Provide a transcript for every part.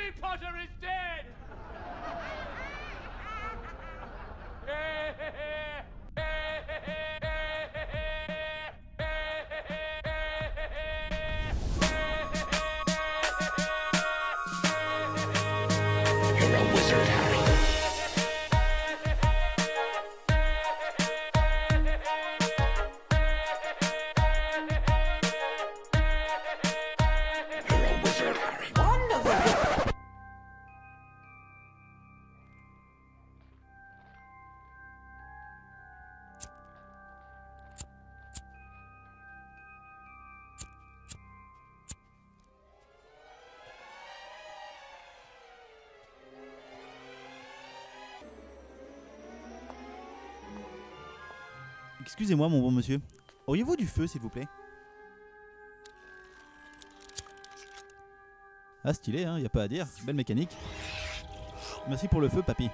Harry Potter is dead! You're a wizard, Harry. You're a wizard, Harry. Wonderful. Excusez-moi, mon bon monsieur. Auriez-vous du feu, s'il vous plaît? Ah, stylé, hein, y a pas à dire. Belle mécanique. Merci pour le feu, papy.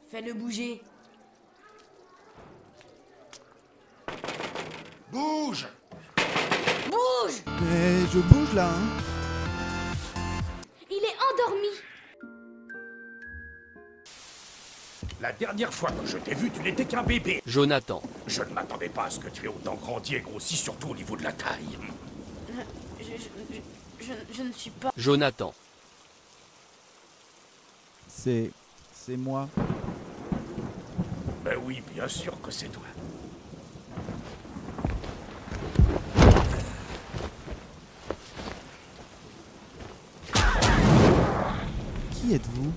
Fais-le bouger. Bouge! Bouge! Mais je bouge là, hein. Il est endormi. La dernière fois que je t'ai vu, tu n'étais qu'un bébé. Jonathan. Je ne m'attendais pas à ce que tu aies autant grandi et grossi, surtout au niveau de la taille. Je ne suis pas... Jonathan. C'est moi. Ben oui, bien sûr que c'est toi. Qui êtes-vous?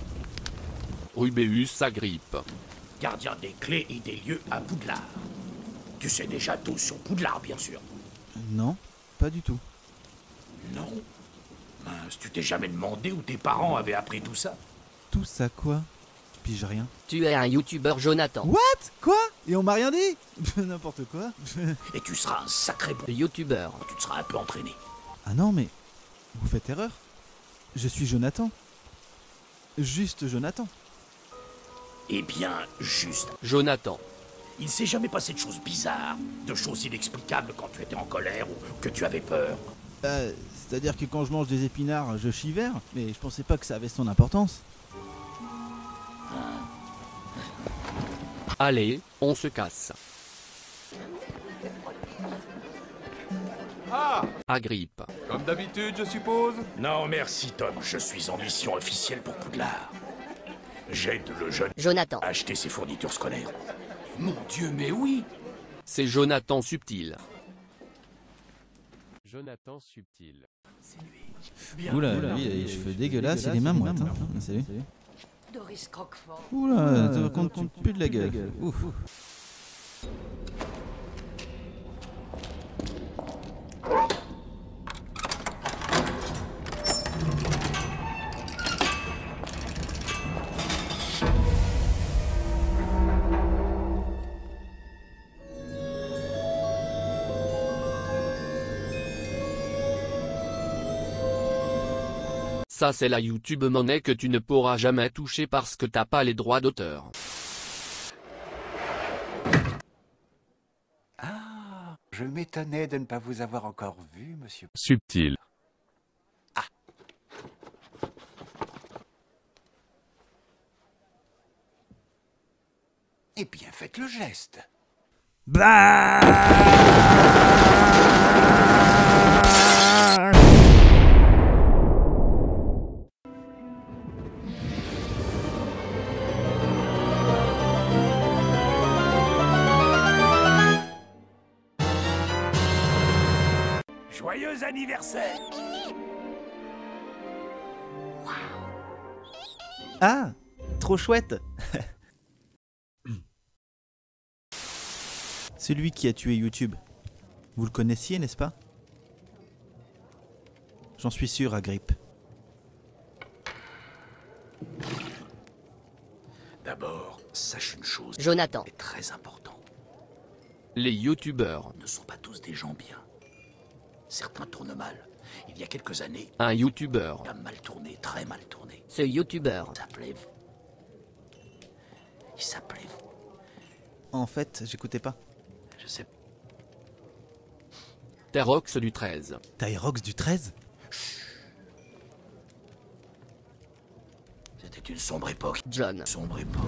Rubéus Agrippe. Gardien des clés et des lieux à Poudlard. Tu sais déjà tout sur Poudlard, bien sûr. Non, pas du tout. Non? Mince, tu t'es jamais demandé où tes parents avaient appris tout ça? Tout ça quoi? Je pige rien. Tu es un youtubeur, Jonathan. What? Quoi? Et on m'a rien dit? N'importe quoi. Et tu seras un sacré bon. Youtubeur. Tu te seras un peu entraîné. Ah non, mais vous faites erreur. Je suis Jonathan. Juste Jonathan. Eh bien, juste. Jonathan. Il s'est jamais passé de choses bizarres, de choses inexplicables quand tu étais en colère ou que tu avais peur. C'est-à-dire que quand je mange des épinards, je chie vert, mais je pensais pas que ça avait son importance. Allez, on se casse. Ah! Agrippe. Comme d'habitude, je suppose? Non, merci Tom, je suis en mission officielle pour Poudlard. J'aide le jeune Jonathan. à acheter ses fournitures scolaires. Mon Dieu, mais oui! C'est Jonathan Subtil. Jonathan Subtil. Oula, lui, il a les cheveux dégueulasses et les mains moites. Hein. Salut. Doris Croquefort. Oula, te raconte tu pues de la gueule. Ouf. Ça c'est la YouTube monnaie que tu ne pourras jamais toucher parce que t'as pas les droits d'auteur. Ah, je m'étonnais de ne pas vous avoir encore vu, monsieur. Subtil. Eh bien, faites le geste. Joyeux anniversaire! Ah, trop chouette. Celui qui a tué YouTube. Vous le connaissiez, n'est-ce pas? J'en suis sûr, Agrippe. D'abord, sache une chose. Jonathan. C'est très important. Les youtubeurs. Ne sont pas tous des gens bien. Certains tournent mal. Il y a quelques années, Un youtubeur. il a mal tourné, très mal tourné. Ce youtubeur. Il s'appelait... Il s'appelait... En fait, j'écoutais pas. sais. Terox du 13. Tyrox du 13? C'était une sombre époque. John. Sombre époque.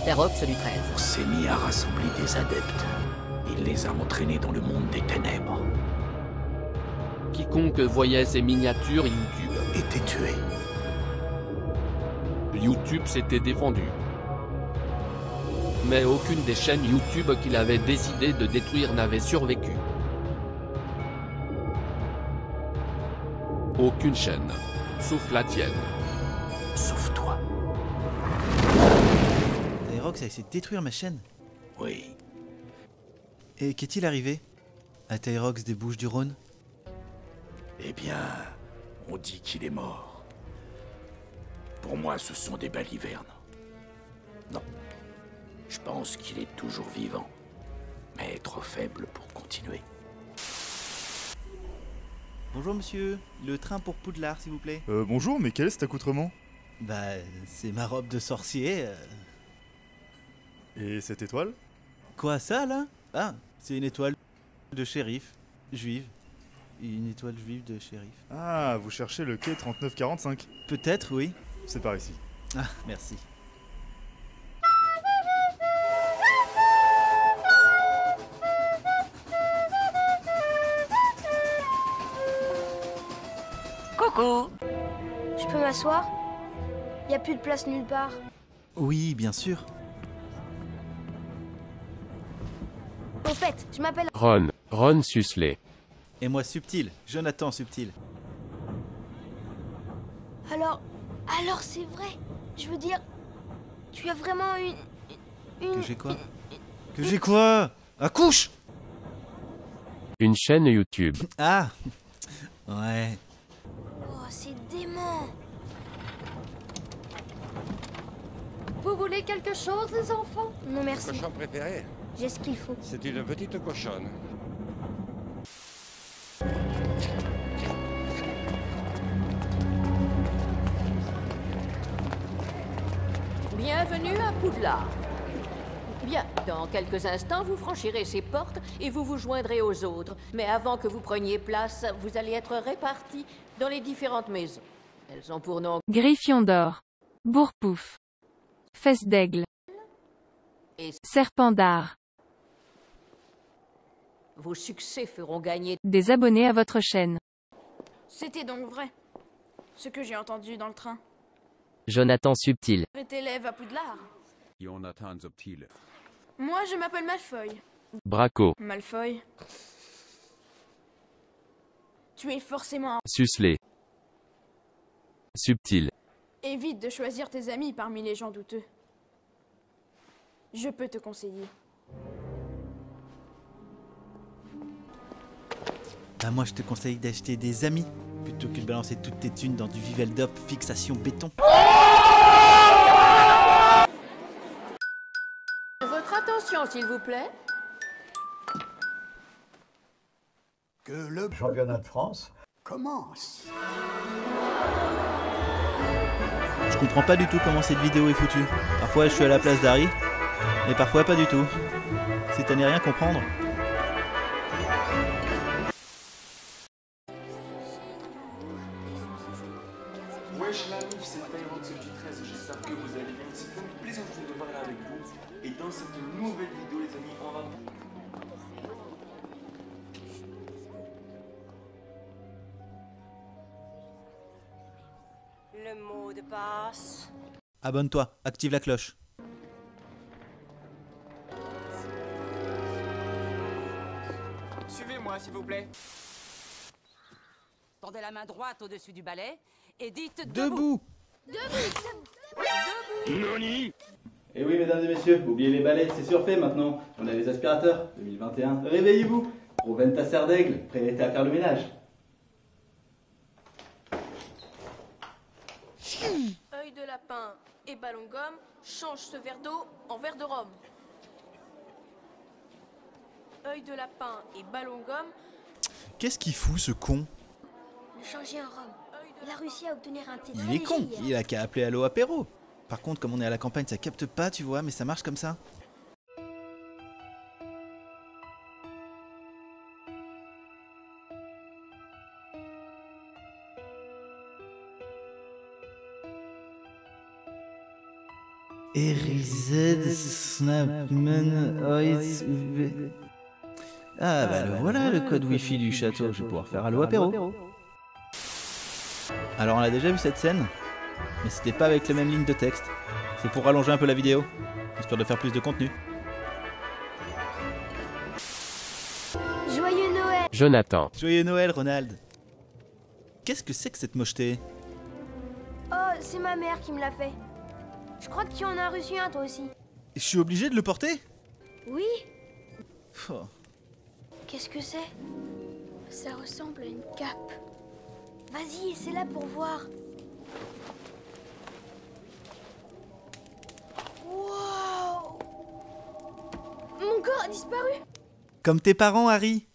Terox du 13. On s'est mis à rassembler des adeptes. Il les a entraînés dans le monde des ténèbres. Quiconque voyait ces miniatures YouTube. Était tué. YouTube s'était défendu. Mais aucune des chaînes YouTube qu'il avait décidé de détruire n'avait survécu. Aucune chaîne. Sauf la tienne. Sauf toi. Tyrox a essayé de détruire ma chaîne. Oui. Et qu'est-il arrivé à Tyrox des Bouches-du-Rhône? Eh bien, on dit qu'il est mort. Pour moi, ce sont des balivernes. Non. Je pense qu'il est toujours vivant. Mais trop faible pour continuer. Bonjour monsieur, le train pour Poudlard s'il vous plaît. Bonjour, mais quel est cet accoutrement? Bah, c'est ma robe de sorcier. Et cette étoile? Quoi ça là? Ah, c'est une étoile de shérif, juive. Une étoile juive de shérif. Ah, vous cherchez le quai 3945. Peut-être, oui. C'est par ici. Ah, merci. Coucou. Je peux m'asseoir? Y a plus de place nulle part. Oui, bien sûr. Au fait, je m'appelle... Ron Susley. Et moi Subtil, Jonathan Subtil. Alors c'est vrai. Je veux dire, tu as vraiment une... Que j'ai quoi? Que j'ai quoi? Accouche! Une chaîne YouTube. Ah! Ouais. Oh, c'est dément. Vous voulez quelque chose, les enfants? Non merci, Cochon préféré, j'ai ce qu'il faut. c'est une petite cochonne. Bienvenue à Poudlard. Bien, dans quelques instants, vous franchirez ces portes et vous vous joindrez aux autres. Mais avant que vous preniez place, vous allez être répartis dans les différentes maisons. Elles ont pour nom Gryffondor, Bourpouf, Fesse d'Aigle, et Serpentard. vos succès feront gagner. Des abonnés à votre chaîne. C'était donc vrai. Ce que j'ai entendu dans le train. Jonathan Subtil. Est élève à Poudlard. Jonathan Subtil. Moi, je m'appelle Malfoy. Braco. Malfoy. Tu es forcément... Susley. Subtil. Évite de choisir tes amis parmi les gens douteux. Je peux te conseiller. Bah moi je te conseille d'acheter des amis, plutôt que de balancer toutes tes thunes dans du Viveldop fixation béton. Votre attention, s'il vous plaît. Que le championnat de France commence. Je comprends pas du tout comment cette vidéo est foutue. Parfois je suis à la place d'Harry, et parfois pas du tout. C'est à n'y rien comprendre. Wesh la meuf, c'est Tyrox du 13, j'espère que vous allez bien. C'est un plaisir de parler avec vous. Et dans cette nouvelle vidéo les amis, on va... Le mot de passe. Abonne-toi, active la cloche. Suivez-moi s'il vous plaît. Tendez la main droite au-dessus du balai et dites Debout! Noni. Et oui, mesdames et messieurs, oubliez les balais, c'est surfait maintenant. On a les aspirateurs, 2021. Réveillez-vous! Rouven ta serre d'aigle, prêt à faire le ménage. Œil de lapin et ballon gomme, change ce verre d'eau en verre de rhum. Œil de lapin et ballon gomme, Qu'est-ce qu'il fout ce con? le changer en rhum. Il a réussi à obtenir un thé Il très est con, léger hier. il a qu'à appeler Allo Apéro. Par contre, comme on est à la campagne, ça capte pas, tu vois, mais ça marche comme ça. RZ Snapman OS. Ah bah le voilà le code wifi du château, je vais pouvoir faire allo apéro. Alors on a déjà vu cette scène, mais c'était pas avec les mêmes lignes de texte. C'est pour rallonger un peu la vidéo, histoire de faire plus de contenu. Joyeux Noël! Jonathan. Joyeux Noël, Ronald. Qu'est-ce que c'est que cette mocheté? Oh, c'est ma mère qui me l'a fait. Je crois que tu en as reçu un toi aussi. Je suis obligé de le porter? Oui? Oh. Qu'est-ce que c'est? Ça ressemble à une cape. Vas-y, essaie-la pour voir. Wow! Mon corps a disparu. Comme tes parents, Harry.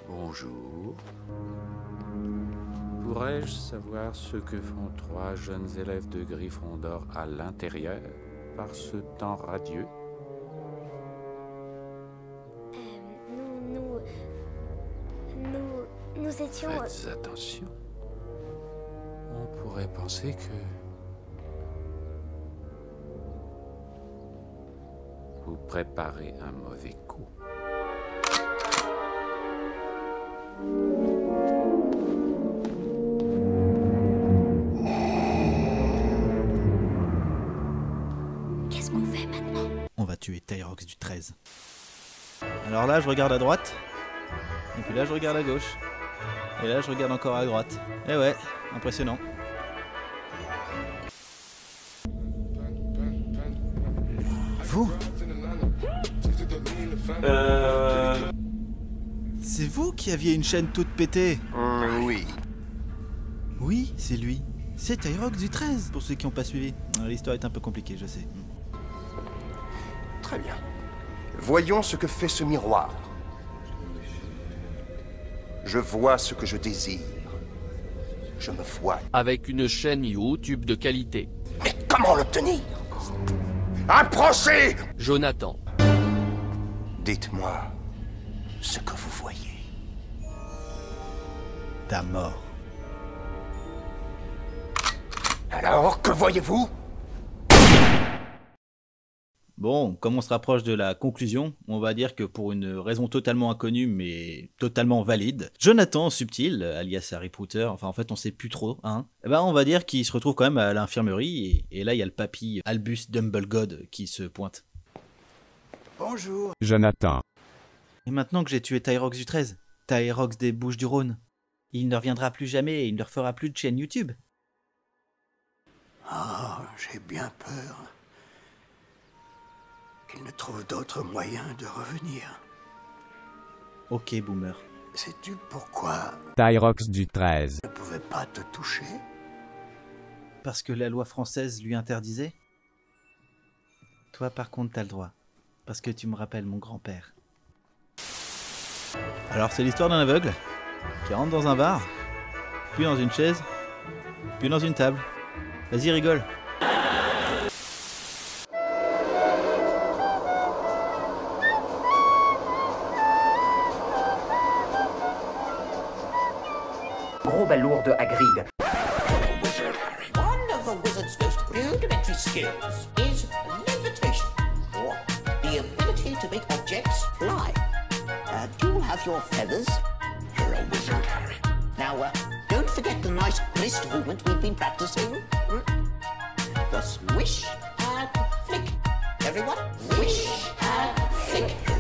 Bonjour. Pourrais-je savoir ce que font 3 jeunes élèves de Gryffondor à l'intérieur par ce temps radieux? Nous étions... Faites attention. On pourrait penser que... vous préparez un mauvais coup. Qu'est-ce qu'on fait maintenant? On va tuer Tyrox du 13. Alors là, je regarde à droite. Et puis là, je regarde à gauche. Et là, je regarde encore à droite. Et ouais, impressionnant. Vous? C'est vous qui aviez une chaîne toute pétée? Oui. Oui, c'est lui. C'est Tyrox du 13, pour ceux qui n'ont pas suivi. L'histoire est un peu compliquée, je sais. Très bien. Voyons ce que fait ce miroir. Je vois ce que je désire. Je me vois. Avec une chaîne YouTube de qualité. Mais comment l'obtenir? Approchez! Jonathan. Dites-moi ce que vous voyez. Ta mort. Alors, que voyez-vous? Bon, comme on se rapproche de la conclusion, on va dire que pour une raison totalement inconnue mais totalement valide, Jonathan Subtil, alias Harry Potter, enfin en fait on sait plus trop, hein, eh ben on va dire qu'il se retrouve quand même à l'infirmerie et là il y a le papy Albus Dumbledore qui se pointe. Bonjour. Jonathan. Et maintenant que j'ai tué Tyrox du 13, Tyrox des Bouches-du-Rhône, il ne reviendra plus jamais et il ne refera plus de chaîne YouTube. Ah, j'ai bien peur qu'il ne trouve d'autres moyens de revenir. Ok, boomer. Sais-tu pourquoi Tyrox du 13. ne pouvait pas te toucher? Parce que la loi française lui interdisait? Toi par contre t'as le droit. Parce que tu me rappelles mon grand-père. Alors c'est l'histoire d'un aveugle qui rentre dans un bar, puis dans une chaise, puis dans une table. Vas-y, rigole. Gros balourd de Hagrid. One of the wizard's most rudimentary skills is levitation, or the ability to make objects fly. Do you have your feathers? You're a wizard, Harry. Now, don't forget the nice wrist movement we've been practicing. The swish and flick. Everyone, swish and flick.